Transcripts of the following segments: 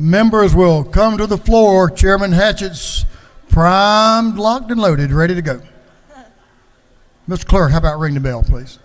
Members will come to the floor. Chairman Hatchett's primed, locked, and loaded, ready to go. Mr. Clerk, how about ring the bell, please?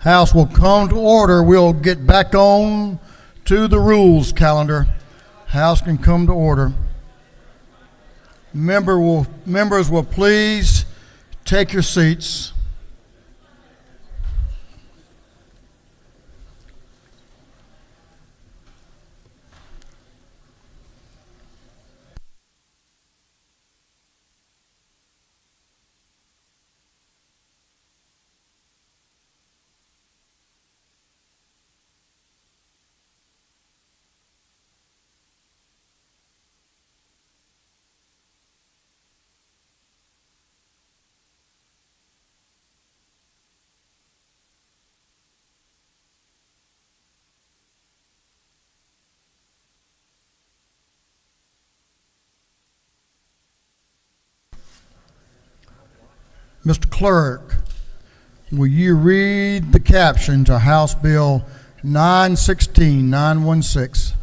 House will come to order. We'll get back on to the rules calendar. House can come to order. Members will please take your seats. Mr. Clerk, will you read the caption to House Bill 916? House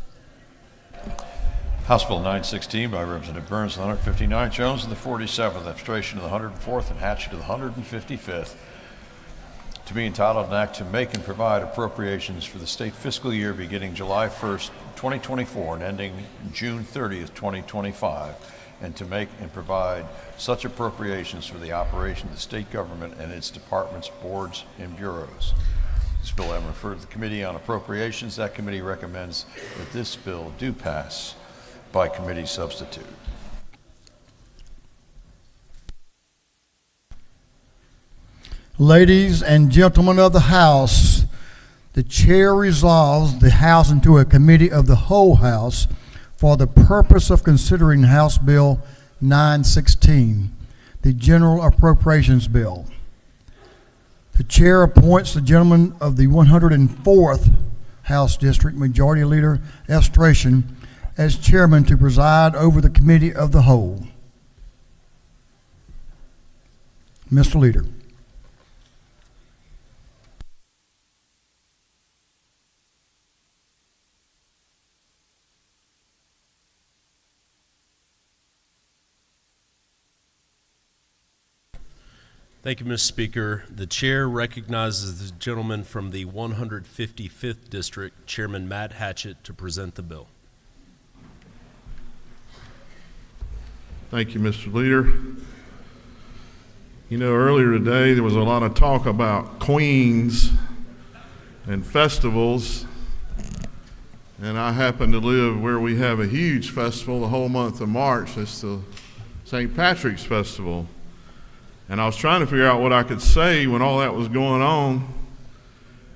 Bill 916 by Representative Burns, the 159th, Jones, and the 47th, abstration to the 104th, and Hatchett to the 155th, to be entitled an act to make and provide appropriations for the state fiscal year beginning July 1st, 2024, and ending June 30th, 2025, and to make and provide such appropriations for the operation of the state government and its departments, boards, and bureaus. This bill having referred to the Committee on Appropriations, that committee recommends that this bill do pass by committee substitute. Ladies and gentlemen of the House, the chair resolves the House into a committee of the whole House for the purpose of considering House Bill 916, the General Appropriations Bill. The chair appoints the gentleman of the 104th House District, Majority Leader Estration, as chairman to preside over the committee of the whole. Mr. Leader. Thank you, Mr. Speaker. The chair recognizes the gentleman from the 155th District, Chairman Matt Hatchett, to present the bill. Thank you, Mr. Leader. You know, earlier today there was a lot of talk about queens and festivals, and I happen to live where we have a huge festival the whole month of March. It's the St. Patrick's Festival. And I was trying to figure out what I could say when all that was going on,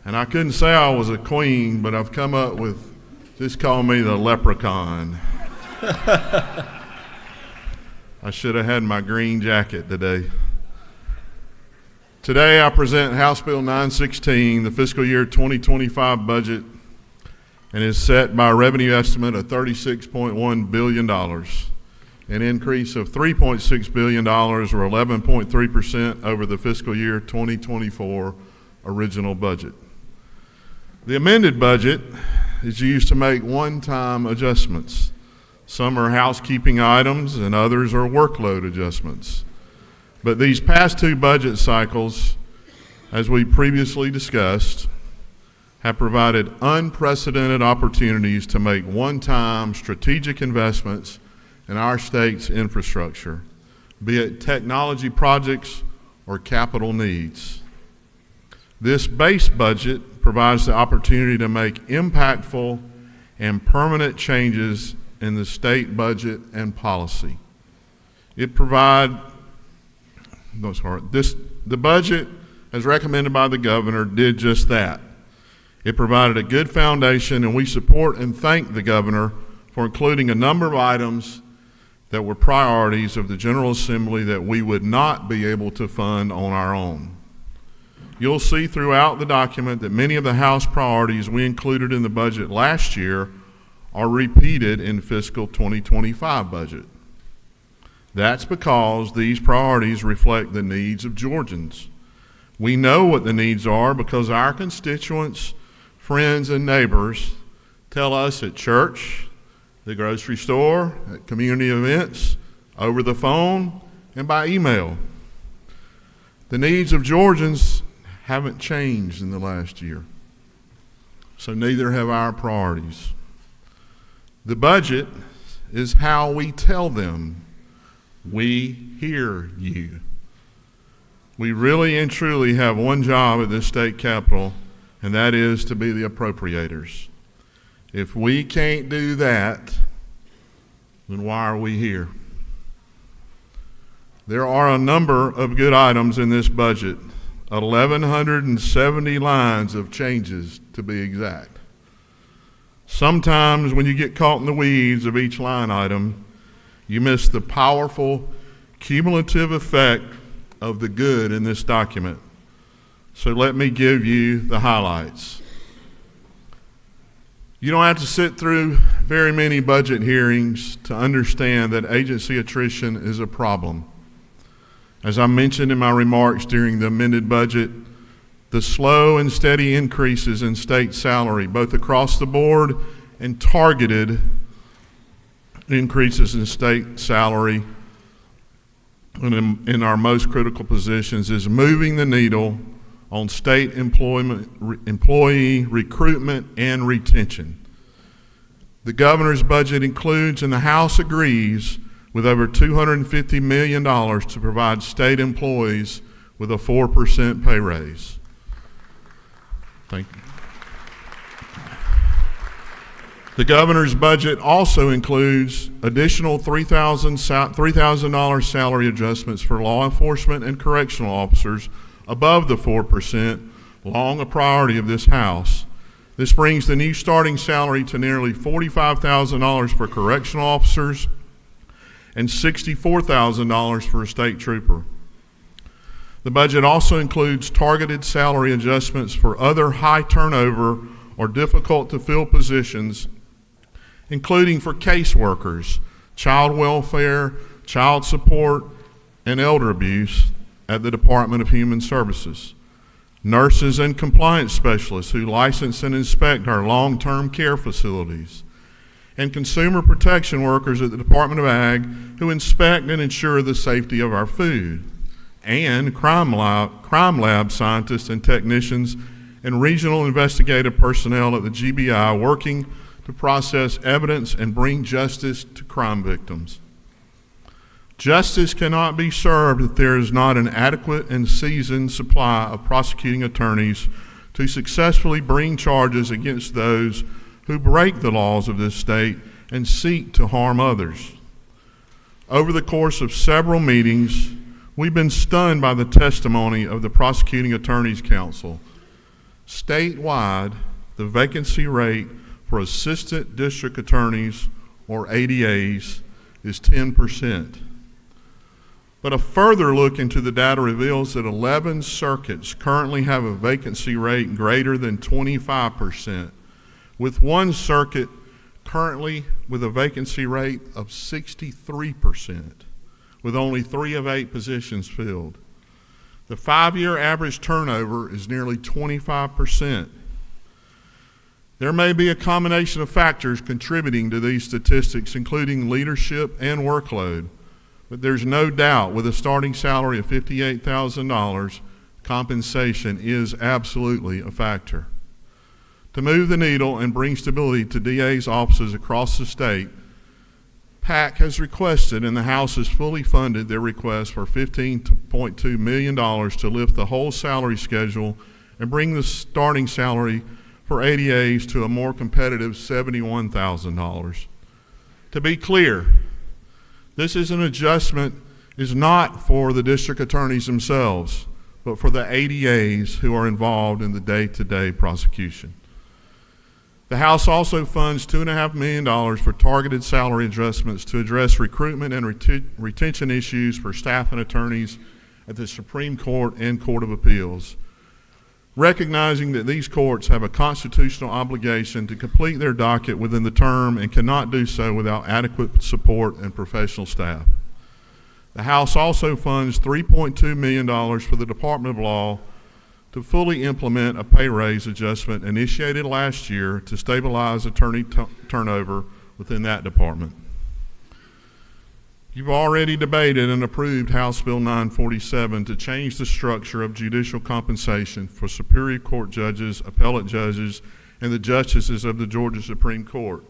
and I couldn't say I was a queen, but I've come up with, just call me the leprechaun. I should have had my green jacket today. Today I present House Bill 916, the fiscal year 2025 budget, and is set by a revenue estimate of $36.1 billion, an increase of $3.6 billion or 11.3% over the fiscal year 2024 original budget. The amended budget is used to make one-time adjustments. Some are housekeeping items and others are workload adjustments. But these past two budget cycles, as we previously discussed, have provided unprecedented opportunities to make one-time strategic investments in our state's infrastructure, be it technology projects or capital needs. This base budget provides the opportunity to make impactful and permanent changes in the state budget and policy. The budget, as recommended by the governor, did just that. It provided a good foundation, and we support and thank the governor for including a number of items that were priorities of the General Assembly that we would not be able to fund on our own. You'll see throughout the document that many of the House priorities we included in the budget last year are repeated in fiscal 2025 budget. That's because these priorities reflect the needs of Georgians. We know what the needs are because our constituents, friends, and neighbors tell us at church, the grocery store, at community events, over the phone, and by email. The needs of Georgians haven't changed in the last year, so neither have our priorities. The budget is how we tell them we hear you. We really and truly have one job at this state capitol, and that is to be the appropriators. If we can't do that, then why are we here? There are a number of good items in this budget, 1,170 lines of changes to be exact. Sometimes when you get caught in the weeds of each line item, you miss the powerful cumulative effect of the good in this document. So let me give you the highlights. You don't have to sit through very many budget hearings to understand that agency attrition is a problem. As I mentioned in my remarks during the amended budget, the slow and steady increases in state salary, both across the board and targeted increases in state salary in our most critical positions, is moving the needle on state employee recruitment and retention. The governor's budget includes, and the House agrees, with over $250 million to provide state employees with a 4% pay raise. Thank you. The governor's budget also includes additional $3,000 salary adjustments for law enforcement and correctional officers above the 4%, long a priority of this House. This brings the new starting salary to nearly $45,000 for correctional officers and $64,000 for a state trooper. The budget also includes targeted salary adjustments for other high turnover or difficult to fill positions, including for caseworkers, child welfare, child support, and elder abuse at the Department of Human Services, nurses and compliance specialists who license and inspect our long-term care facilities, and consumer protection workers at the Department of Ag who inspect and ensure the safety of our food, and crime lab scientists and technicians and regional investigative personnel at the GBI working to process evidence and bring justice to crime victims. Justice cannot be served if there is not an adequate and seasoned supply of prosecuting attorneys to successfully bring charges against those who break the laws of this state and seek to harm others. Over the course of several meetings, we've been stunned by the testimony of the Prosecuting Attorneys Council. Statewide, the vacancy rate for assistant district attorneys, or ADAs, is 10%. But a further look into the data reveals that 11 circuits currently have a vacancy rate greater than 25%, with one circuit currently with a vacancy rate of 63%, with only 3 of 8 positions filled. The 5-year average turnover is nearly 25%. There may be a combination of factors contributing to these statistics, including leadership and workload, but there's no doubt with a starting salary of $58,000, compensation is absolutely a factor. To move the needle and bring stability to DA's offices across the state, PAC has requested, and the House has fully funded their request for $15.2 million to lift the whole salary schedule and bring the starting salary for ADAs to a more competitive $71,000. To be clear, this is an adjustment is not for the district attorneys themselves, but for the ADAs who are involved in the day-to-day prosecution. The House also funds $2.5 million for targeted salary adjustments to address recruitment and retention issues for staff and attorneys at the Supreme Court and Court of Appeals, recognizing that these courts have a constitutional obligation to complete their docket within the term and cannot do so without adequate support and professional staff. The House also funds $3.2 million for the Department of Law to fully implement a pay raise adjustment initiated last year to stabilize attorney turnover within that department. You've already debated and approved House Bill 947 to change the structure of judicial compensation for Superior Court judges, appellate judges, and the justices of the Georgia Supreme Court.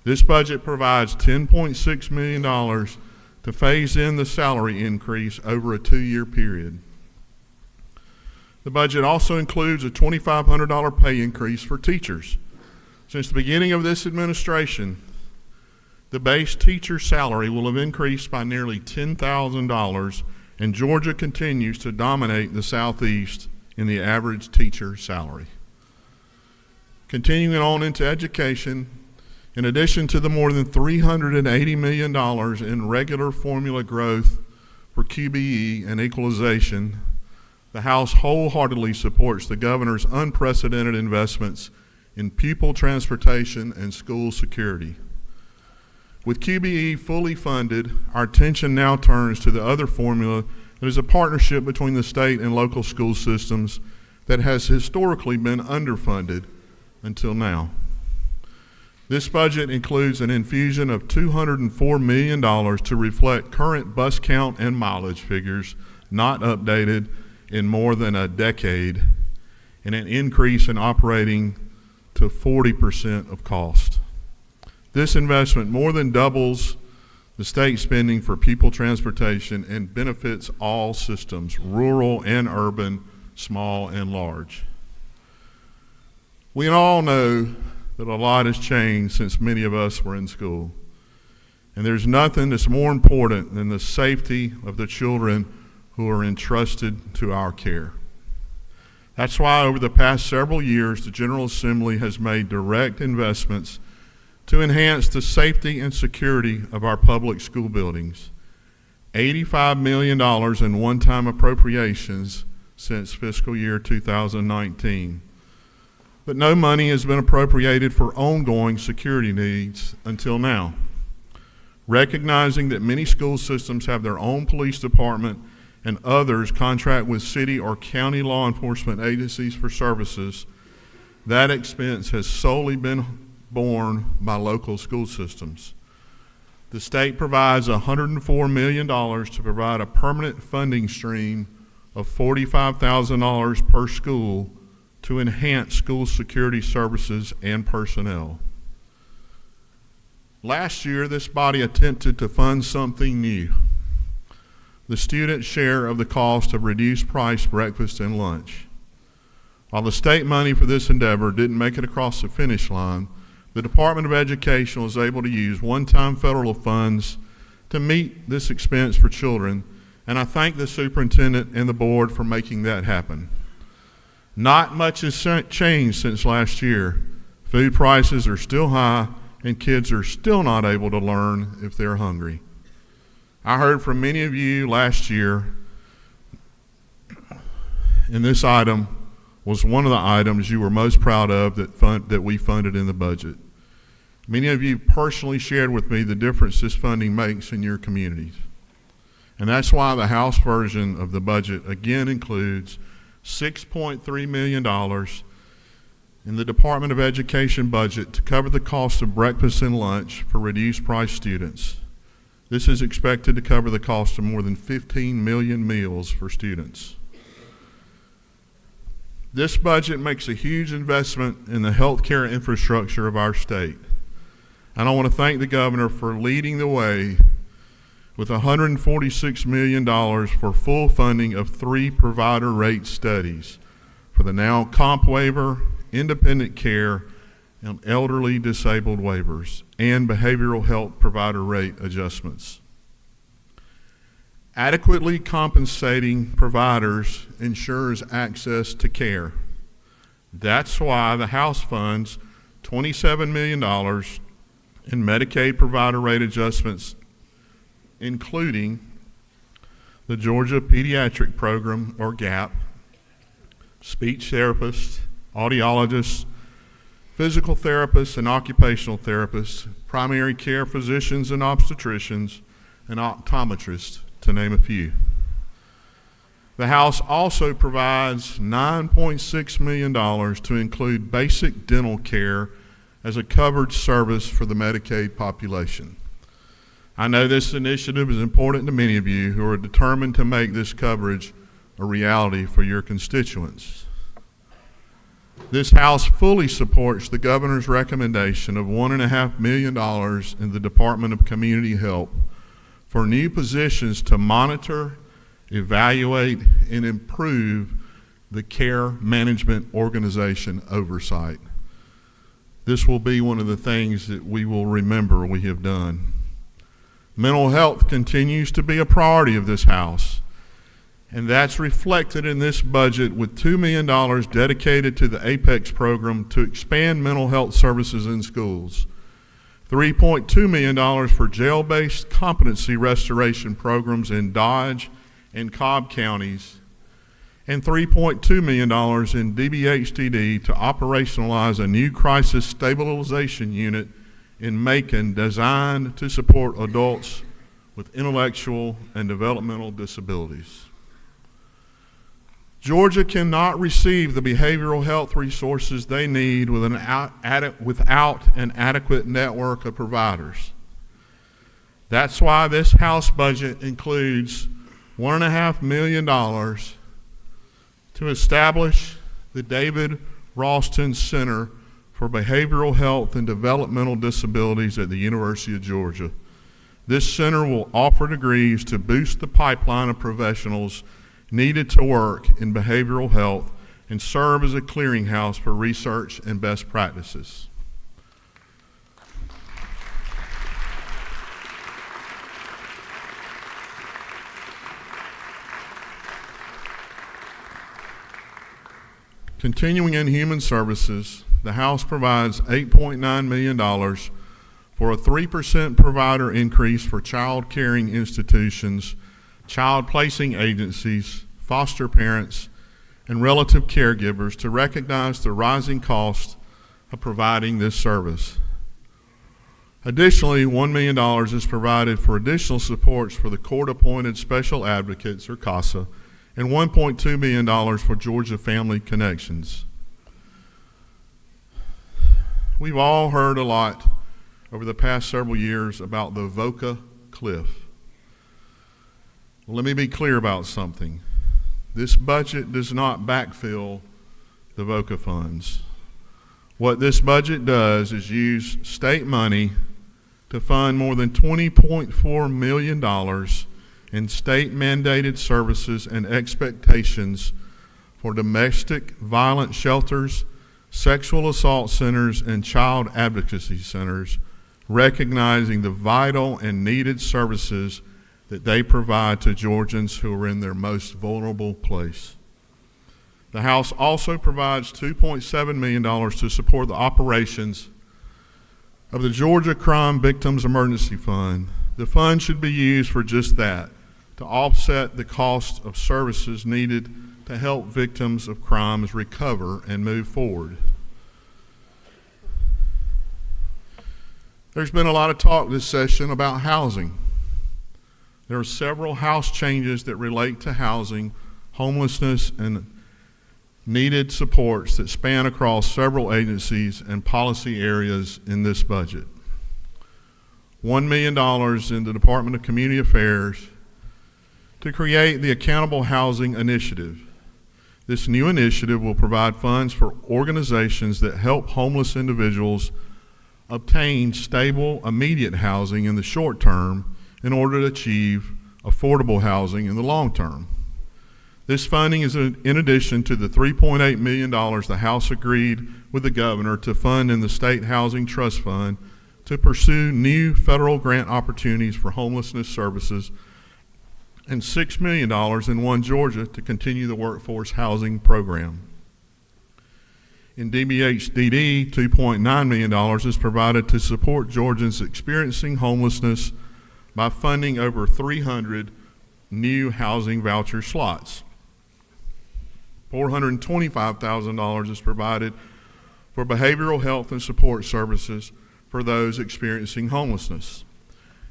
This budget provides $10.6 million to phase in the salary increase over a 2-year period. The budget also includes a $2,500 pay increase for teachers. Since the beginning of this administration, the base teacher salary will have increased by nearly $10,000, and Georgia continues to dominate the Southeast in the average teacher salary. Continuing on into education, in addition to the more than $380 million in regular formula growth for QBE and equalization, the House wholeheartedly supports the governor's unprecedented investments in pupil transportation and school security. With QBE fully funded, our attention now turns to the other formula It is a partnership between the state and local school systems that has historically been underfunded until now. This budget includes an infusion of $204 million to reflect current bus count and mileage figures, not updated in more than a decade, and an increase in operating to 40% of cost. This investment more than doubles the state spending for people transportation and benefits all systems, rural and urban, small and large. We all know that a lot has changed since many of us were in school. And there's nothing that's more important than the safety of the children who are entrusted to our care. That's why over the past several years, the General Assembly has made direct investments to enhance the safety and security of our public school buildings. $85 million in one-time appropriations since fiscal year 2019. But no money has been appropriated for ongoing security needs until now. Recognizing that many school systems have their own police department and others contract with city or county law enforcement agencies for services, that expense has solely been borne by local school systems. The state provides $104 million to provide a permanent funding stream of $45,000 per school to enhance school security services and personnel. Last year, this body attempted to fund something new: the student share of the cost of reduced price breakfast and lunch. While the state money for this endeavor didn't make it across the finish line, the Department of Education was able to use one-time federal funds to meet this expense for children, and I thank the superintendent and the board for making that happen. Not much has changed since last year. Food prices are still high, and kids are still not able to learn if they're hungry. I heard from many of you last year, and this item was one of the items you were most proud of that we funded in the budget. Many of you personally shared with me the difference this funding makes in your communities. And that's why the House version of the budget again includes $6.3 million in the Department of Education budget to cover the cost of breakfast and lunch for reduced price students. This is expected to cover the cost of more than 15 million meals for students. This budget makes a huge investment in the healthcare infrastructure of our state. And I want to thank the governor for leading the way with $146 million for full funding of 3 provider rate studies for the now comp waiver, independent care, and elderly disabled waivers, and behavioral health provider rate adjustments. Adequately compensating providers ensures access to care. That's why the House funds $27 million in Medicaid provider rate adjustments, including the Georgia Pediatric Program, or GAP, speech therapists, audiologists, physical therapists and occupational therapists, primary care physicians and obstetricians, and optometrists, to name a few. The House also provides $9.6 million to include basic dental care as a covered service for the Medicaid population. I know this initiative is important to many of you who are determined to make this coverage a reality for your constituents. This House fully supports the governor's recommendation of $1.5 million in the Department of Community Health for new positions to monitor, evaluate, and improve the care management organization oversight. This will be one of the things that we will remember we have done. Mental health continues to be a priority of this House, and that's reflected in this budget with $2 million dedicated to the APEX program to expand mental health services in schools, $3.2 million for jail-based competency restoration programs in Dodge and Cobb counties, and $3.2 million in DBHDD to operationalize a new crisis stabilization unit in Macon designed to support adults with intellectual and developmental disabilities. Georgia cannot receive the behavioral health resources they need without an adequate network of providers. That's why this House budget includes $1.5 million to establish the David Ralston Center for Behavioral Health and Developmental Disabilities at the University of Georgia. This center will offer degrees to boost the pipeline of professionals needed to work in behavioral health and serve as a clearinghouse for research and best practices. Continuing in human services, the House provides $8.9 million for a 3% provider increase for child caring institutions, child placing agencies, foster parents, and relative caregivers to recognize the rising cost of providing this service. Additionally, $1 million is provided for additional supports for the court-appointed special advocates, or CASA, and $1.2 million for Georgia Family Connections. We've all heard a lot over the past several years about the VOCA cliff. Let me be clear about something. This budget does not backfill the VOCA funds. What this budget does is use state money to fund more than $20.4 million in state-mandated services and expectations for domestic violence shelters, sexual assault centers, and child advocacy centers, recognizing the vital and needed services that they provide to Georgians who are in their most vulnerable place. The House also provides $2.7 million to support the operations of the Georgia Crime Victims Emergency Fund. The fund should be used for just that, to offset the cost of services needed to help victims of crimes recover and move forward. There's been a lot of talk this session about housing. There are several House changes that relate to housing, homelessness, and needed supports that span across several agencies and policy areas in this budget. $1 million in the Department of Community Affairs to create the Accountable Housing Initiative. This new initiative will provide funds for organizations that help homeless individuals obtain stable, immediate housing in the short term in order to achieve affordable housing in the long term. This funding is in addition to the $3.8 million the House agreed with the governor to fund in the State Housing Trust Fund to pursue new federal grant opportunities for homelessness services, and $6 million in One Georgia to continue the workforce housing program. In DBHDD, $2.9 million is provided to support Georgians experiencing homelessness by funding over 300 new housing voucher slots. $425,000 is provided for behavioral health and support services for those experiencing homelessness,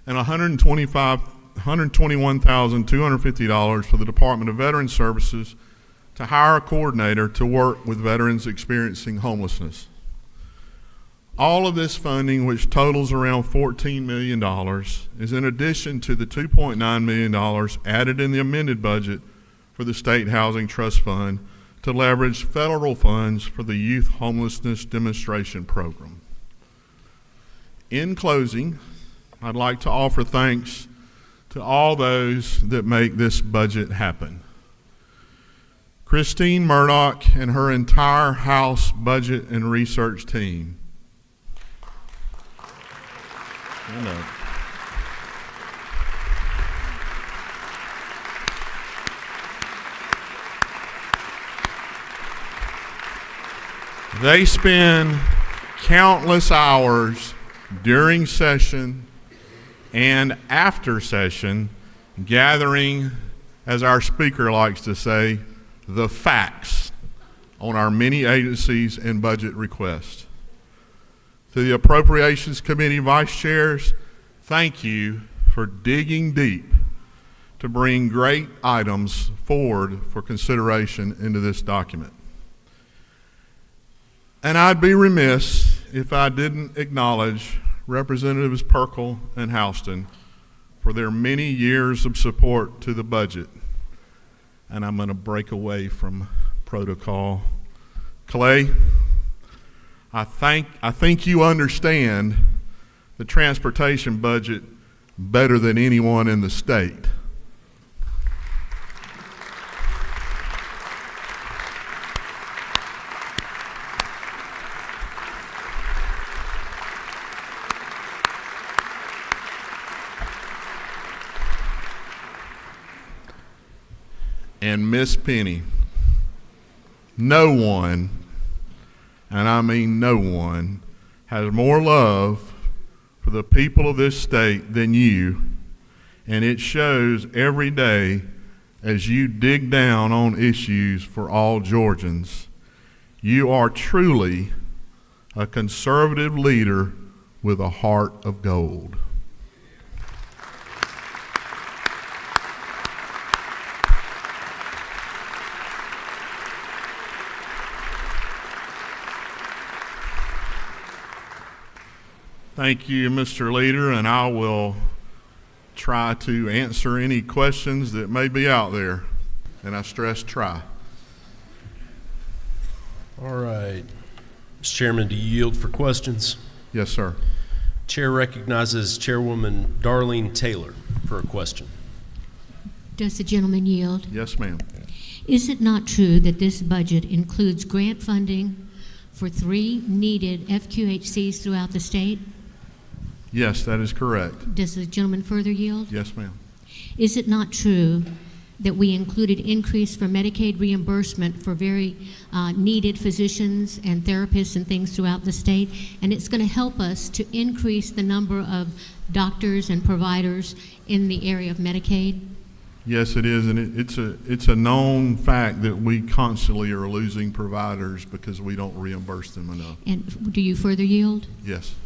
and $121,250 for the Department of Veterans Services to hire a coordinator to work with veterans experiencing homelessness. All of this funding, which totals around $14 million, is in addition to the $2.9 million added in the amended budget for the State Housing Trust Fund to leverage federal funds for the Youth Homelessness Demonstration Program. In closing, I'd like to offer thanks to all those that make this budget happen. Christine Murdoch and her entire House Budget and Research team. They spend countless hours during session and after session gathering, as our speaker likes to say, the facts on our many agencies and budget requests. To the Appropriations Committee Vice Chairs, thank you for digging deep to bring great items forward for consideration into this document. And I'd be remiss if I didn't acknowledge Representatives Perkle and Houston for their many years of support to the budget. And I'm going to break away from protocol. Clay, I think you understand the transportation budget better than anyone in the state. And Miss Penny, no one, and I mean no one, has more love for the people of this state than you, and it shows every day as you dig down on issues for all Georgians. You are truly a conservative leader with a heart of gold. Thank you, Mr. Leader, and I will try to answer any questions that may be out there, and I stress try. All right. Mr. Chairman, do you yield for questions? Yes, sir. Chair recognizes Chairwoman Darlene Taylor for a question. Does the gentleman yield? Yes, ma'am. Is it not true that this budget includes grant funding for 3 needed FQHCs throughout the state? Yes, that is correct. Does the gentleman further yield? Yes, ma'am. Is it not true that we included increase for Medicaid reimbursement for very needed physicians and therapists and things throughout the state? And it's going to help us to increase the number of doctors and providers in the area of Medicaid? Yes, it is, and it's a known fact that we constantly are losing providers because we don't reimburse them enough. And do you further yield? Yes.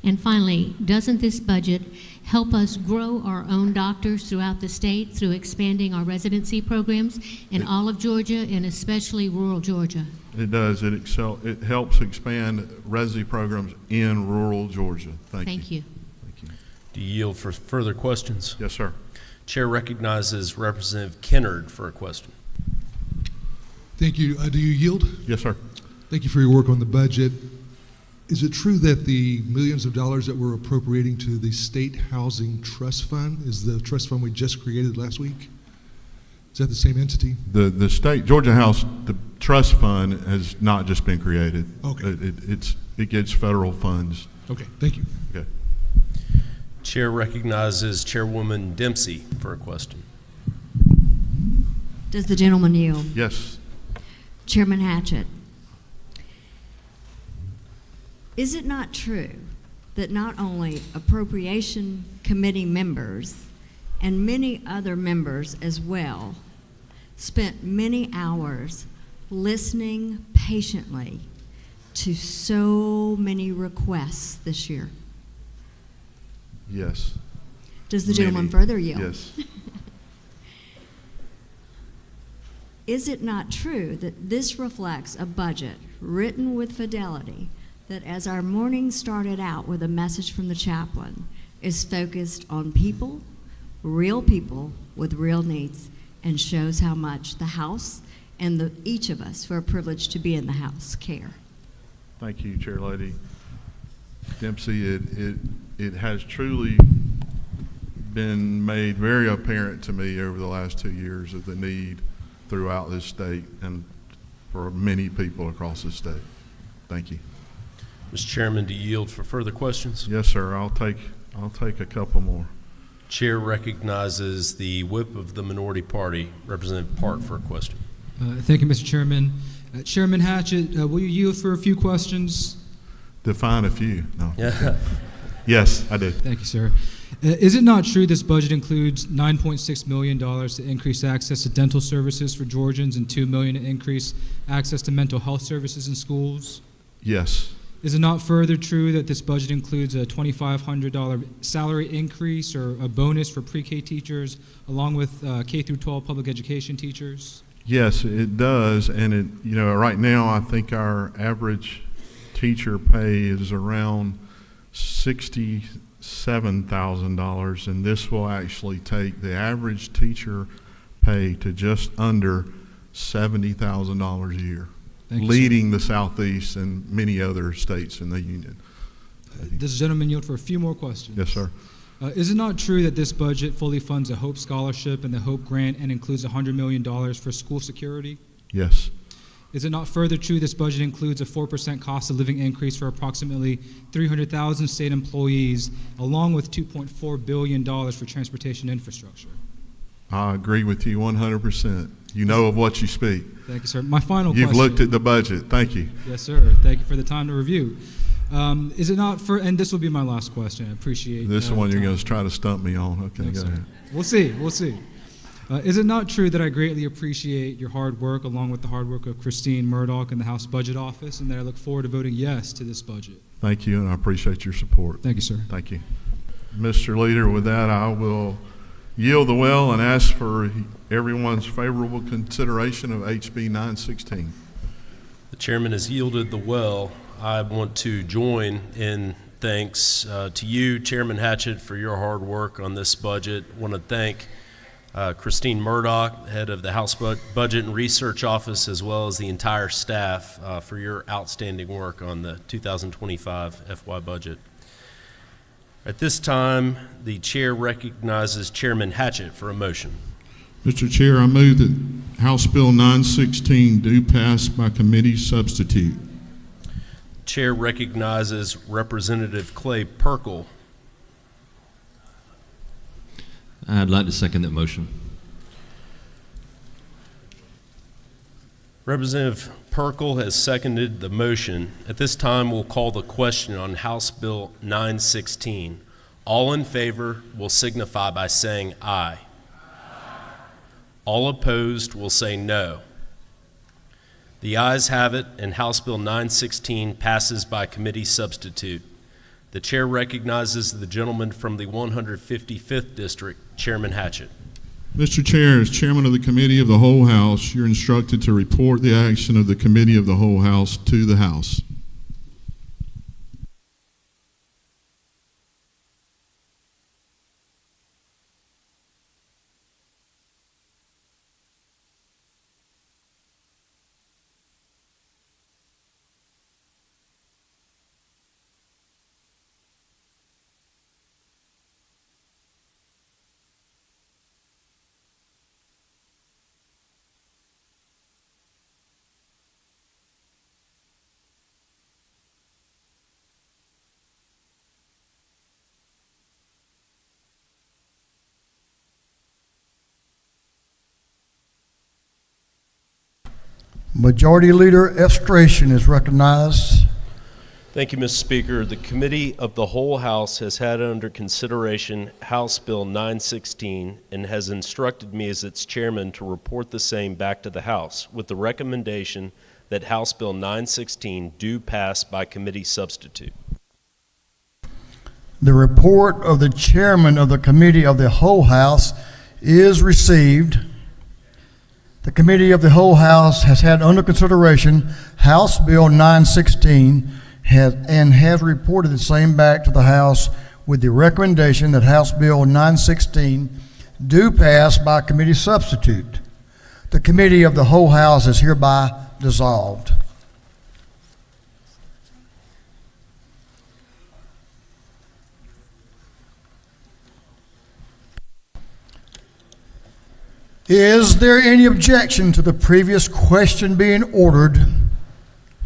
And finally, doesn't this budget help us grow our own doctors throughout the state through expanding our residency programs in all of Georgia and especially rural Georgia? It does. It helps expand residency programs in rural Georgia. Thank you. Thank you. Do you yield for further questions? Yes, sir. Chair recognizes Representative Kennard for a question. Thank you. Do you yield? Yes, sir. Thank you for your work on the budget. Is it true that the millions of dollars that we're appropriating to the State Housing Trust Fund is the trust fund we just created last week? Is that the same entity? The state Georgia House, the trust fund has not just been created. Okay. It gets federal funds. Okay, thank you. Okay. Chair recognizes Chairwoman Dempsey for a question. Does the gentleman yield? Yes. Chairman Hatchett, is it not true that not only Appropriation Committee members and many other members as well spent many hours listening patiently to so many requests this year? Yes. Does the gentleman Many. further yield? Yes. Is it not true that this reflects a budget written with fidelity that, as our morning started out with a message from the chaplain, is focused on people, real people with real needs, and shows how much the House and each of us who are privileged to be in the House care? Thank you, Chair Lady Dempsey. It has truly been made very apparent to me over the last 2 years of the need throughout this state and for many people across the state. Thank you. Mr. Chairman, do you yield for further questions? Yes, sir. I'll take a couple more. Chair recognizes the whip of the minority party, Representative Park, for a question. Thank you, Mr. Chairman. Chairman Hatchett, will you yield for a few questions? Define a few. No. Yeah. Yes, I do. Thank you, sir. Is it not true this budget includes $9.6 million to increase access to dental services for Georgians and $2 million to increase access to mental health services in schools? Yes. Is it not further true that this budget includes a $2,500 salary increase or a bonus for pre-K teachers, along with K through 12 public education teachers? Yes, it does, and right now I think our average teacher pay is around $67,000, and this will actually take the average teacher pay to just under $70,000 a year, Thank you, leading the Southeast and many other states in the union. This gentleman yield for a few more questions. Yes, sir. Is it not true that this budget fully funds a HOPE scholarship and the HOPE grant and includes $100 million for school security? Yes. Is it not further true this budget includes a 4% cost of living increase for approximately 300,000 state employees, along with $2.4 billion for transportation infrastructure? I agree with you 100%. You know of what you speak. Thank you, sir. My final You've question. looked at the budget. Thank you. Yes, sir. Thank you for the time to review. Is it not for, and this will be my last question. I appreciate This is the one you're time. going to try to stump me on. Okay, No, go sir. ahead. We'll see. We'll see. Is it not true that I greatly appreciate your hard work, along with the hard work of Christine Murdoch and the House Budget Office, and that I look forward to voting yes to this budget? Thank you, and I appreciate your support. Thank you, sir. Thank you. Mr. Leader, with that, I will yield the well and ask for everyone's favorable consideration of HB 916. The chairman has yielded the well. I want to join in thanks to you, Chairman Hatchett, for your hard work on this budget. I want to thank Christine Murdoch, head of the House Budget and Research Office, as well as the entire staff for your outstanding work on the 2025 FY budget. At this time, the chair recognizes Chairman Hatchett for a motion. Mr. Chair, I move that House Bill 916 do pass by committee substitute. Chair recognizes Representative Clay Perkle. I'd like to second that motion. Representative Perkle has seconded the motion. At this time, we'll call the question on House Bill 916. All in favor will signify by saying aye. All opposed will say no. The ayes have it, and House Bill 916 passes by committee substitute. The chair recognizes the gentleman from the 155th District, Chairman Hatchett. Mr. Chair, as Chairman of the Committee of the Whole House, you're instructed to report the action of the Committee of the Whole House to the House. Majority Leader Estration is recognized. Thank you, Mr. Speaker. The Committee of the Whole House has had under consideration House Bill 916 and has instructed me as its chairman to report the same back to the House with the recommendation that House Bill 916 do pass by committee substitute. The report of the chairman of the Committee of the Whole House is received. The Committee of the Whole House has had under consideration House Bill 916 and has reported the same back to the House with the recommendation that House Bill 916 do pass by committee substitute. The Committee of the Whole House is hereby dissolved. Is there any objection to the previous question being ordered?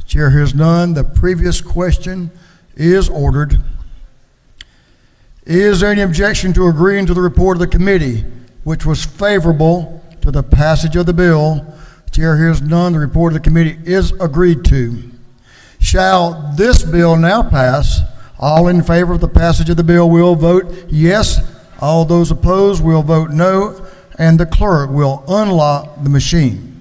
Chair hears none. The previous question is ordered. Is there any objection to agreeing to the report of the committee, which was favorable to the passage of the bill? Chair hears none. The report of the committee is agreed to. Shall this bill now pass? All in favor of the passage of the bill will vote yes. All those opposed will vote no. And the clerk will unlock the machine.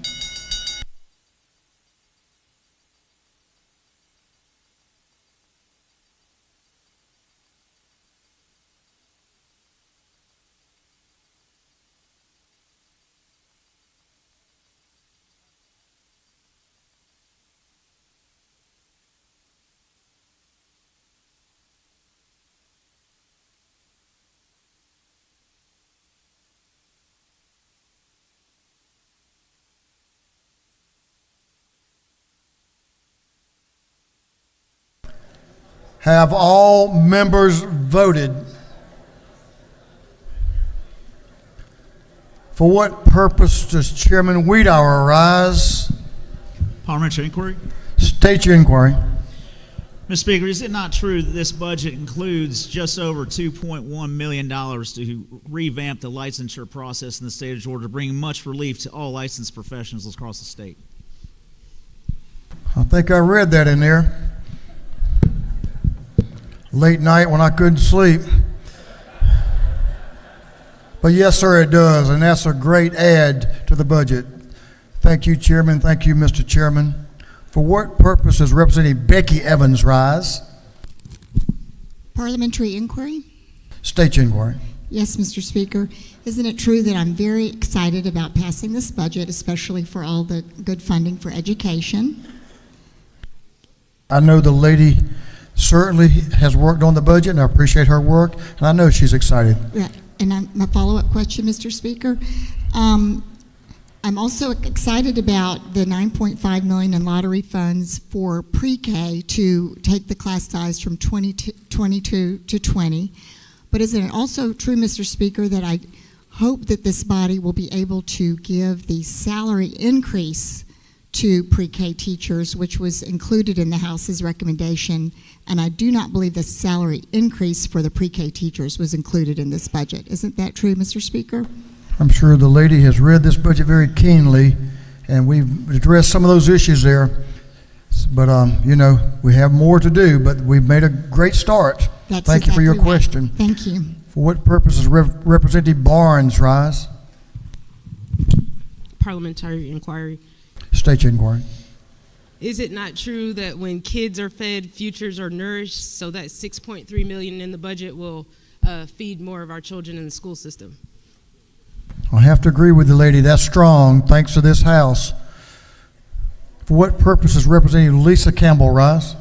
Have all members voted? For what purpose does Chairman Wiedauer rise? Parliamentary inquiry. State your inquiry. Mr. Speaker, is it not true that this budget includes just over $2.1 million to revamp the licensure process in the state of Georgia, bringing much relief to all licensed professionals across the state? I think I read that in there. Late night when I couldn't sleep. But yes, sir, it does, and that's a great add to the budget. Thank you, Chairman. Thank you, Mr. Chairman. For what purpose does Representative Becky Evans rise? Parliamentary inquiry? State your inquiry. Yes, Mr. Speaker. Isn't it true that I'm very excited about passing this budget, especially for all the good funding for education? I know the lady certainly has worked on the budget, and I appreciate her work, and I know she's excited. Yeah, and my follow-up question, Mr. Speaker. I'm also excited about the $9.5 million in lottery funds for pre-K to take the class size from 22 to 20. But isn't it also true, Mr. Speaker, that I hope that this body will be able to give the salary increase to pre-K teachers, which was included in the House's recommendation, and I do not believe the salary increase for the pre-K teachers was included in this budget. Isn't that true, Mr. Speaker? I'm sure the lady has read this budget very keenly, and we've addressed some of those issues there. But, you know, we have more to do, but we've made a great start. That's Thank you for your exactly right. question. Thank you. For what purpose does Representative Barnes rise? Parliamentary inquiry. State your inquiry. Is it not true that when kids are fed, futures are nourished, so that $6.3 million in the budget will feed more of our children in the school system? I have to agree with the lady. That's strong, thanks to this House. For what purpose does Representative Lisa Campbell rise?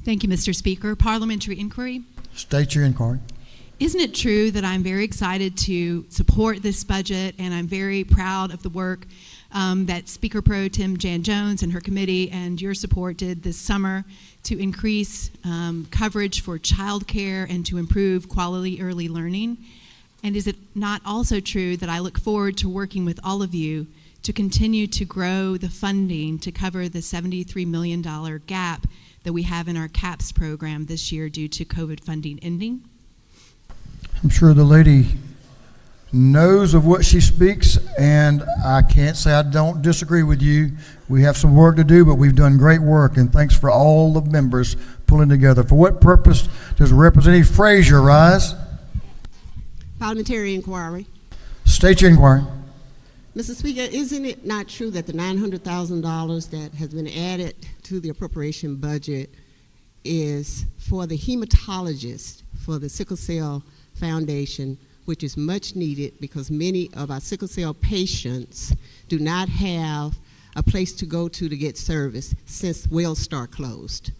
Thank you, Mr. Speaker. Parliamentary inquiry. State your inquiry. Isn't it true that I'm very excited to support this budget, and I'm very proud of the work that Speaker Pro Tim Jan Jones and her committee and your support did this summer to increase coverage for child care and to improve quality early learning? And is it not also true that I look forward to working with all of you to continue to grow the funding to cover the $73 million gap that we have in our CAPS program this year due to COVID funding ending? I'm sure the lady knows of what she speaks, and I can't say I don't disagree with you. We have some work to do, but we've done great work, and thanks for all the members pulling together. For what purpose does Representative Frazier rise? Parliamentary inquiry. State your inquiry. Mr. Speaker, isn't it not true that the $900,000 that has been added to the appropriation budget is for the hematologist for the Sickle Cell Foundation, which is much needed because many of our sickle cell patients do not have a place to go to get service since WellStar closed?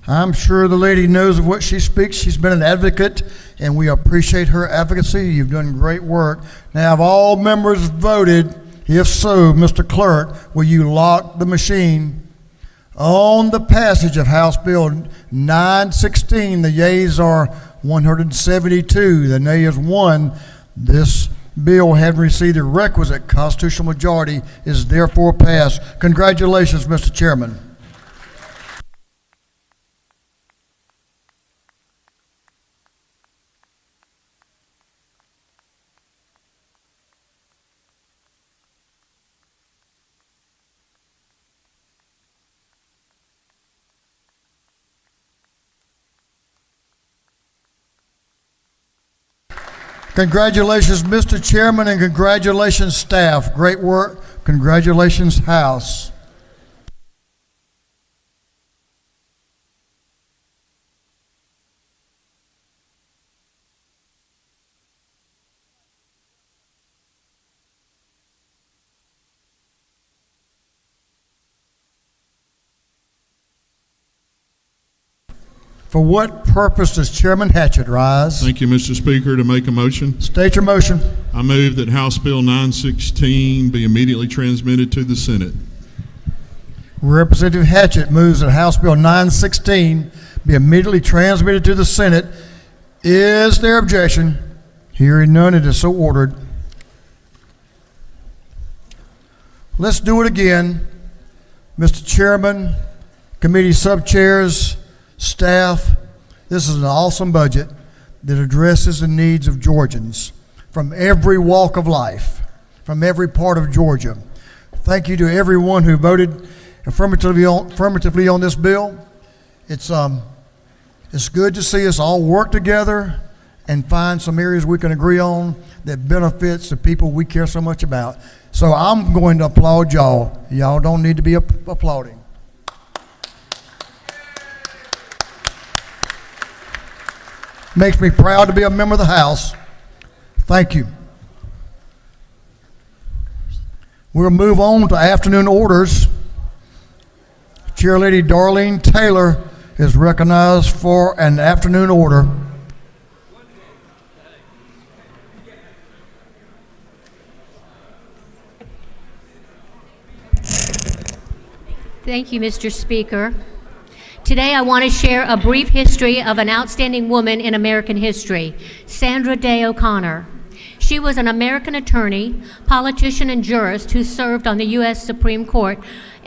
I'm sure the lady knows of what she speaks. She's been an advocate, and we appreciate her advocacy. You've done great work. Now, have all members voted? If so, Mr. Clerk, will you lock the machine? On the passage of House Bill 916, the yeas are 172, the nay is 1. This bill, having received the requisite constitutional majority, is therefore passed. Congratulations, Mr. Chairman. Congratulations, Mr. Chairman, and congratulations, staff. Great work. Congratulations, House. For what purpose does Chairman Hatchett rise? Thank you, Mr. Speaker. To make a motion, State your motion. I move that House Bill 916 be immediately transmitted to the Senate. Representative Hatchett moves that House Bill 916 be immediately transmitted to the Senate. Is there objection? Hearing none, it is so ordered. Let's do it again. Mr. Chairman, committee sub-chairs, staff, this is an awesome budget that addresses the needs of Georgians from every walk of life, from every part of Georgia. Thank you to everyone who voted affirmatively on this bill. It's good to see us all work together and find some areas we can agree on that benefits the people we care so much about. So I'm going to applaud y'all. Y'all don't need to be applauding. Makes me proud to be a member of the House. Thank you. We'll move on to afternoon orders. Chair Lady Darlene Taylor is recognized for an afternoon order. Thank you, Mr. Speaker. Today I want to share a brief history of an outstanding woman in American history, Sandra Day O'Connor. She was an American attorney, politician, and jurist who served on the U.S. Supreme Court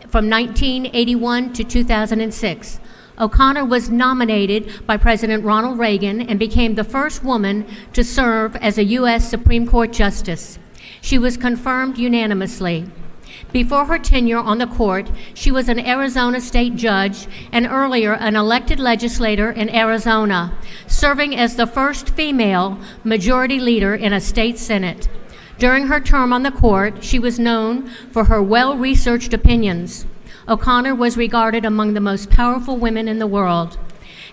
from 1981 to 2006. O'Connor was nominated by President Ronald Reagan and became the first woman to serve as a U.S. Supreme Court justice. She was confirmed unanimously. Before her tenure on the court, she was an Arizona state judge and earlier an elected legislator in Arizona, serving as the first female majority leader in a state senate. During her term on the court, she was known for her well-researched opinions. O'Connor was regarded among the most powerful women in the world.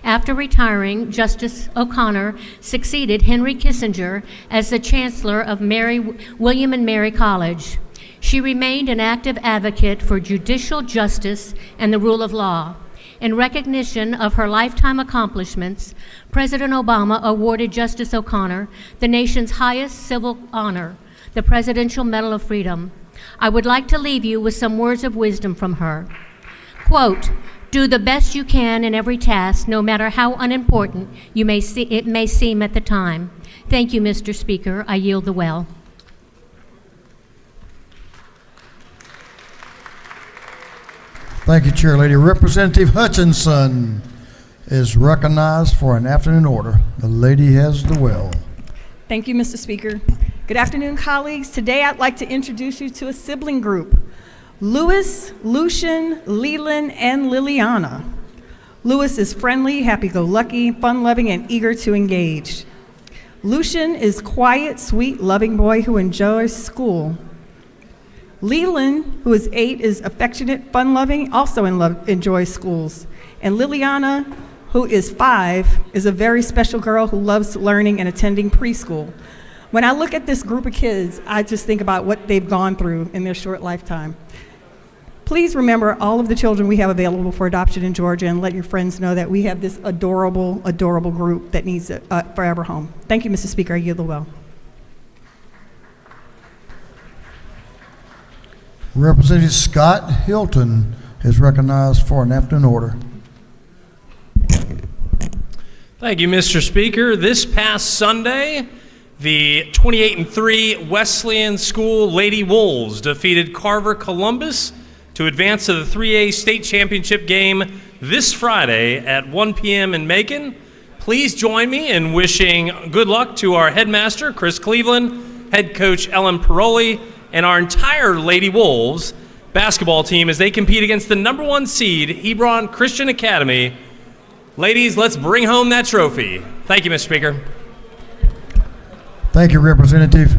After retiring, Justice O'Connor succeeded Henry Kissinger as the chancellor of William and Mary College. She remained an active advocate for judicial justice and the rule of law. In recognition of her lifetime accomplishments, President Obama awarded Justice O'Connor the nation's highest civil honor, the Presidential Medal of Freedom. I would like to leave you with some words of wisdom from her. Quote, "Do the best you can in every task, no matter how unimportant it may seem at the time." Thank you, Mr. Speaker. I yield the well. Thank you, Chair Lady. Representative Hutchinson is recognized for an afternoon order. The lady has the well. Thank you, Mr. Speaker. Good afternoon, colleagues. Today I'd like to introduce you to a sibling group, Louis, Lucian, Leland, and Liliana. Louis is friendly, happy-go-lucky, fun-loving, and eager to engage. Lucian is quiet, sweet, loving boy who enjoys school. Leland, who is 8, is affectionate, fun-loving, also enjoys schools. And Liliana, who is 5, is a very special girl who loves learning and attending preschool. When I look at this group of kids, I just think about what they've gone through in their short lifetime. Please remember all of the children we have available for adoption in Georgia and let your friends know that we have this adorable, adorable group that needs a forever home. Thank you, Mr. Speaker. I yield the well. Representative Scott Hilton is recognized for an afternoon order. Thank you, Mr. Speaker. This past Sunday, the 28-3 Wesleyan School Lady Wolves defeated Carver Columbus to advance to the 3A state championship game this Friday at 1 p.m. in Macon. Please join me in wishing good luck to our headmaster, Chris Cleveland, head coach Ellen Paroli, and our entire Lady Wolves basketball team as they compete against the number 1 seed, Hebron Christian Academy. Ladies, let's bring home that trophy. Thank you, Mr. Speaker. Thank you, Representative.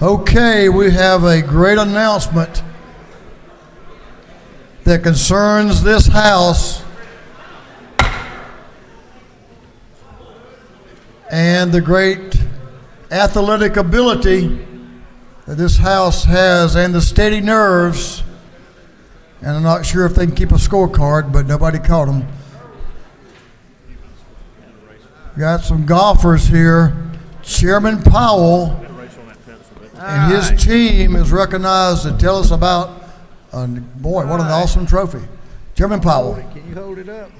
Okay, we have a great announcement that concerns this House and the great athletic ability that this House has and the steady nerves, and I'm not sure if they can keep a scorecard, but nobody caught them. Got some golfers here. Chairman Powell and his team is recognized to tell us about Boy, what an awesome trophy. Chairman Powell. Can you hold it up?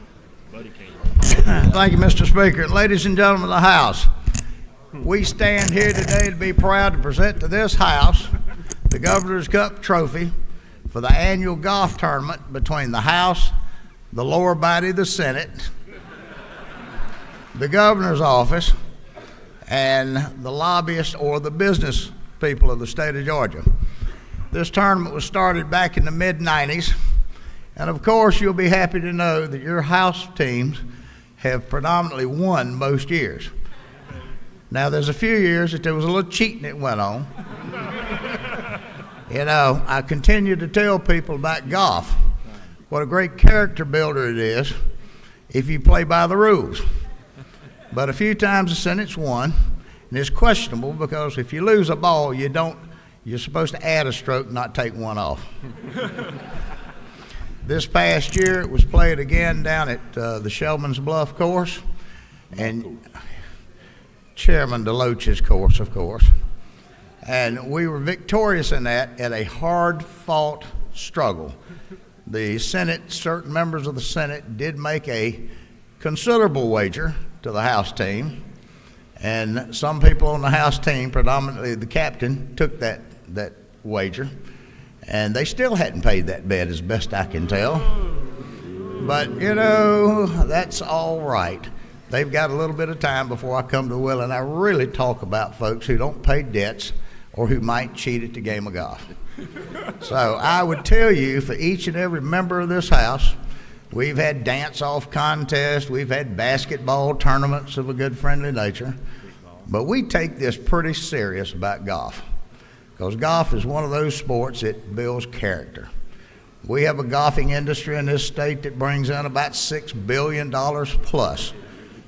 Thank you, Mr. Speaker. Ladies and gentlemen of the House, we stand here today to be proud to present to this House the Governor's Cup Trophy for the annual golf tournament between the House, the lower body of the Senate, the Governor's office, and the lobbyists or the business people of the state of Georgia. This tournament was started back in the mid-90s, and of course you'll be happy to know that your House teams have predominantly won most years. Now there's a few years that there was a little cheating that went on. You know, I continue to tell people about golf, what a great character builder it is if you play by the rules. But a few times the Senate's won, and it's questionable because if you lose a ball, you're supposed to add a stroke, not take one off. This past year, it was played again down at the Shellman's Bluff course, and Chairman DeLoach's course, of course. And we were victorious in that at a hard-fought struggle. The Senate, certain members of the Senate did make a considerable wager to the House team, and some people on the House team, predominantly the captain, took that wager, and they still hadn't paid that bet as best I can tell. But you know, that's all right. They've got a little bit of time before I come to will, and I really talk about folks who don't pay debts or who might cheat at the game of golf. So I would tell you, for each and every member of this House, we've had dance-off contests, we've had basketball tournaments of a good friendly nature, but we take this pretty serious about golf, because golf is one of those sports that builds character. We have a golfing industry in this state that brings in about $6 billion plus.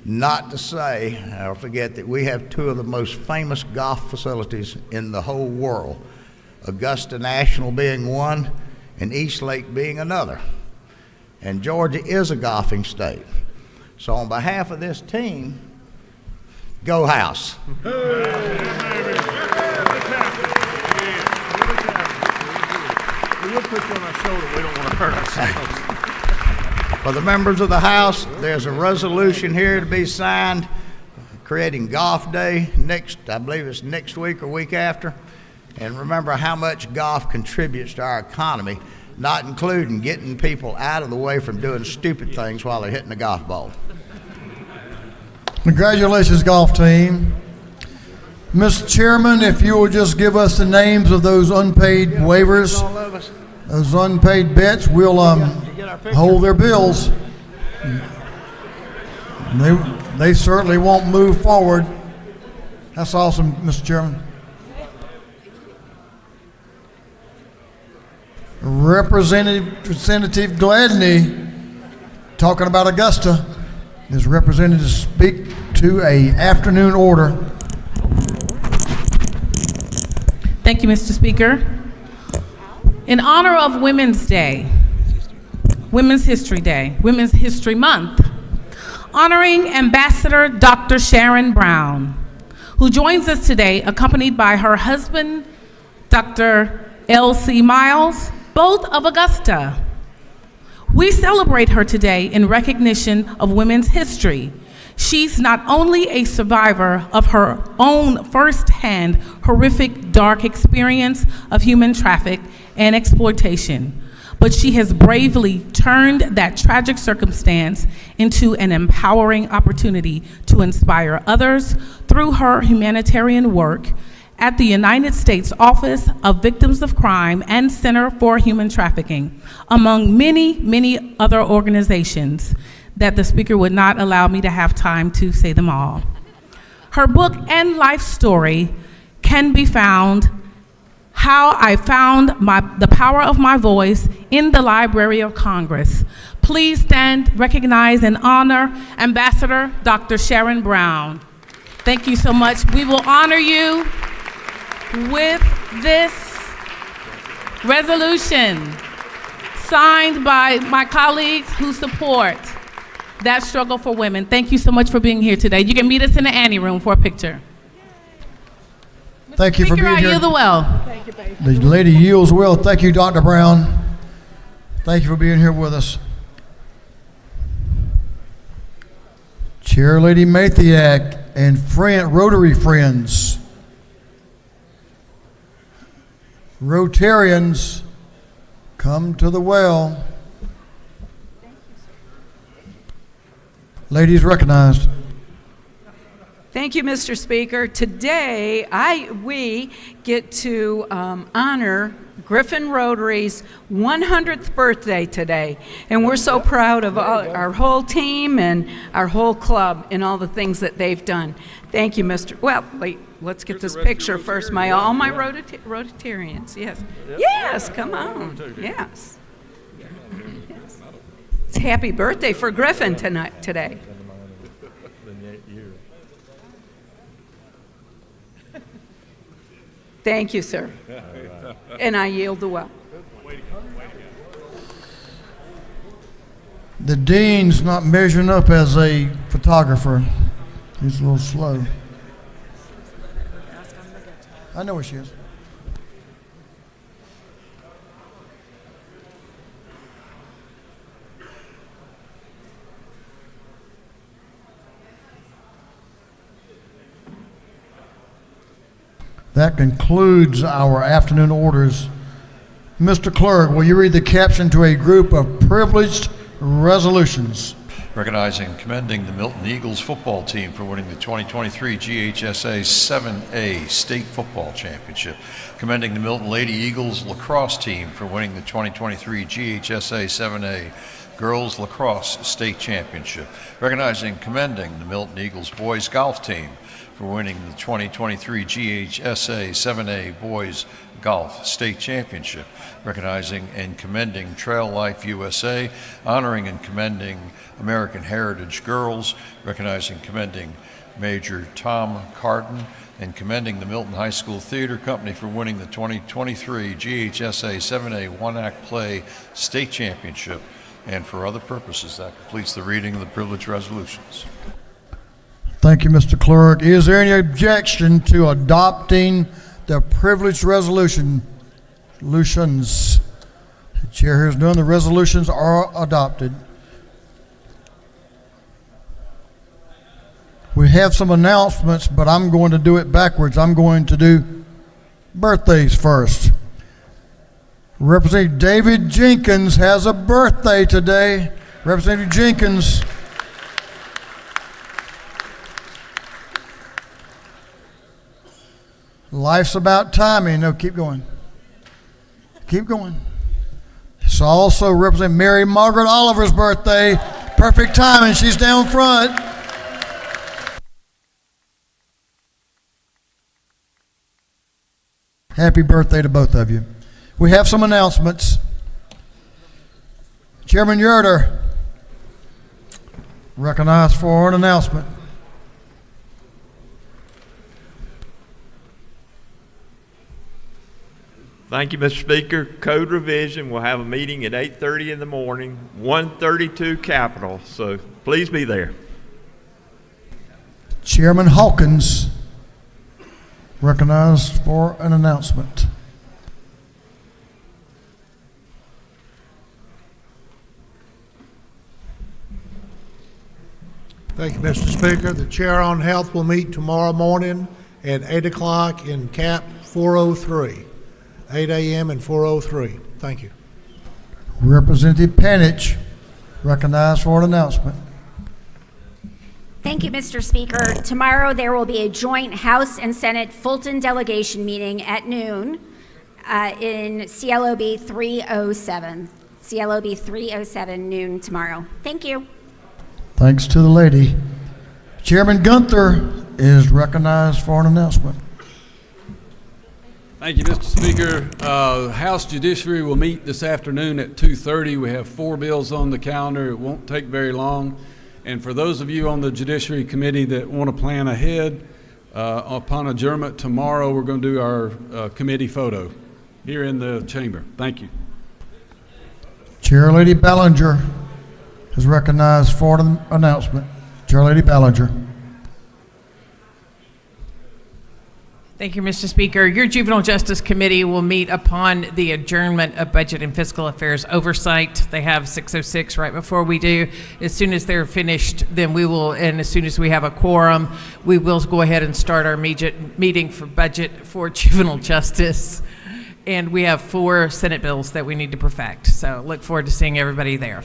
Not to say, or forget, that we have two of the most famous golf facilities in the whole world, Augusta National being one and East Lake being another. And Georgia is a golfing state. So on behalf of this team, go House. We'll put you on our shoulder. We don't want to hurt ourselves. For the members of the House, there's a resolution here to be signed creating Golf Day I believe it's next week or week after. And remember how much golf contributes to our economy, not including getting people out of the way from doing stupid things while they're hitting the golf ball. Congratulations, golf team. Mr. Chairman, if you will just give us the names of those unpaid waivers, those unpaid bets, we'll hold their bills. They certainly won't move forward. That's awesome, Mr. Chairman. Representative Gladney, talking about Augusta, is represented to speak to an afternoon order. Thank you, Mr. Speaker. In honor of Women's Day, Women's History Day, Women's History Month, honoring Ambassador Dr. Sharon Brown, who joins us today accompanied by her husband, Dr. L.C. Miles, both of Augusta. We celebrate her today in recognition of women's history. She's not only a survivor of her own firsthand horrific, dark experience of human traffic and exploitation, but she has bravely turned that tragic circumstance into an empowering opportunity to inspire others through her humanitarian work at the United States Office of Victims of Crime and Center for Human Trafficking, among many, many other organizations that the Speaker would not allow me to have time to say them all. Her book and life story can be found, How I Found the Power of My Voice, in the Library of Congress. Please stand, recognize, and honor Ambassador Dr. Sharon Brown. Thank you so much. We will honor you with this resolution signed by my colleagues who support that struggle for women. Thank you so much for being here today. You can meet us in the Annie Room for a picture. Thank you for being here. I yield the well. The lady yields well. Thank you, Dr. Brown. Thank you for being here with us. Chair Lady Mathiak and Rotary friends. Rotarians, come to the well. Ladies recognized. Thank you, Mr. Speaker. Today, we get to honor Griffin Rotary's 100th birthday today, and we're so proud of our whole team and our whole club and all the things that they've done. Thank you, Mr. Well, wait, let's get this picture first. All my Rotarians, yes. Yes, come on, yes. It's happy birthday for Griffin today. Thank you, sir. And I yield the well. The dean's not measuring up as a photographer. He's a little slow. I know where she is. That concludes our afternoon orders. Mr. Clerk, will you read the caption to a group of privileged resolutions? Recognizing and commending the Milton Eagles football team for winning the 2023 GHSA 7A State Football Championship. Commending the Milton Lady Eagles lacrosse team for winning the 2023 GHSA 7A Girls Lacrosse State Championship. Recognizing and commending the Milton Eagles boys golf team for winning the 2023 GHSA 7A Boys Golf State Championship. Recognizing and commending Trail Life USA, honoring and commending American Heritage Girls, recognizing and commending Major Tom Carton, and commending the Milton High School Theater Company for winning the 2023 GHSA 7A One-Act Play State Championship. And for other purposes, that completes the reading of the privilege resolutions. Thank you, Mr. Clerk. Is there any objection to adopting the privileged resolutions? The chair has none. The resolutions are adopted. We have some announcements, but I'm going to do it backwards. I'm going to do birthdays first. Representative David Jenkins has a birthday today. Representative Jenkins. Life's about timing. No, keep going. Keep going. It's also Representative Mary Margaret Oliver's birthday. Perfect timing. She's down front. Happy birthday to both of you. We have some announcements. Chairman Yerter, recognized for an announcement. Thank you, Mr. Speaker. Code revision will have a meeting at 8:30 in the morning, 132 Capitol, so please be there. Chairman Hawkins, recognized for an announcement. Thank you, Mr. Speaker. The Chair on Health will meet tomorrow morning at 8 o'clock in CAP 403. 8 a.m. and 403. Thank you. Representative Panich, recognized for an announcement. Thank you, Mr. Speaker. Tomorrow there will be a joint House and Senate Fulton delegation meeting at noon in CLOB 307. CLOB 307 noon tomorrow. Thank you. Thanks to the lady. Chairman Gunther is recognized for an announcement. Thank you, Mr. Speaker. House Judiciary will meet this afternoon at 2:30. We have 4 bills on the calendar. It won't take very long. And for those of you on the Judiciary Committee that want to plan ahead, upon adjournment tomorrow, we're going to do our committee photo here in the chamber. Thank you. Chair Lady Ballinger is recognized for an announcement. Chair Lady Ballinger. Thank you, Mr. Speaker. Your Juvenile Justice Committee will meet upon the adjournment of Budget and Fiscal Affairs Oversight. They have 6:06 right before we do. As soon as they're finished, then we will, and as soon as we have a quorum, we will go ahead and start our meeting for budget for juvenile justice. And we have 4 Senate bills that we need to perfect. So look forward to seeing everybody there.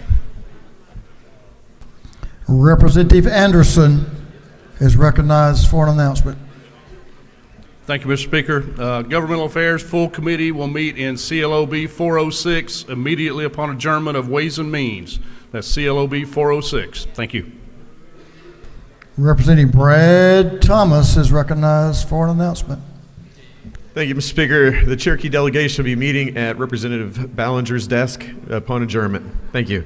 Representative Anderson is recognized for an announcement. Thank you, Mr. Speaker. Governmental Affairs Full Committee will meet in CLOB 406 immediately upon adjournment of Ways and Means. That's CLOB 406. Thank you. Representative Brad Thomas is recognized for an announcement. Thank you, Mr. Speaker. The Cherokee delegation will be meeting at Representative Ballinger's desk upon adjournment. Thank you.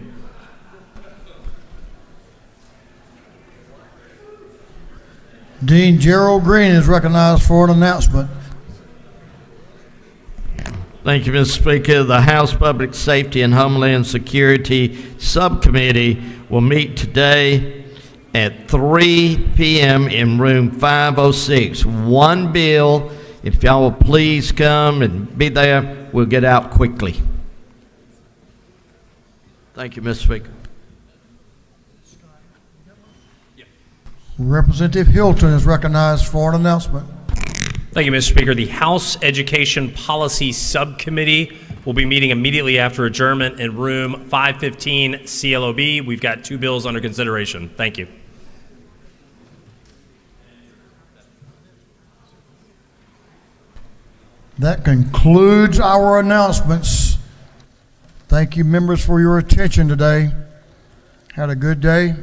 Dean Gerald Green is recognized for an announcement. Thank you, Mr. Speaker. The House Public Safety and Homeland Security Subcommittee will meet today at 3 p.m. in room 506. One bill. If y'all will please come and be there, we'll get out quickly. Thank you, Mr. Speaker. Representative Hilton is recognized for an announcement. Thank you, Mr. Speaker. The House Education Policy Subcommittee will be meeting immediately after adjournment in room 515 CLOB. We've got 2 bills under consideration. Thank you. That concludes our announcements. Thank you, members, for your attention today. Had a good day.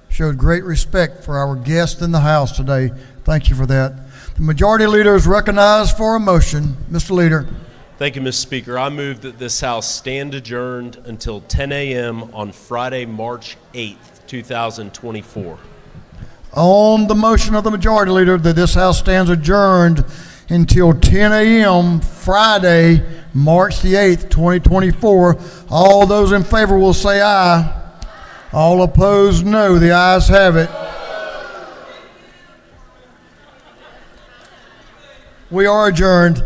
Showed great respect for our guests in the House today. Thank you for that. The Majority Leader is recognized for a motion. Mr. Leader. Thank you, Mr. Speaker. I move that this House stand adjourned until 10 a.m. on Friday, March 8th, 2024. On the motion of the Majority Leader that this House stands adjourned until 10 a.m. Friday, March the 8th, 2024. All those in favor will say aye. All opposed, no. The ayes have it. We are adjourned.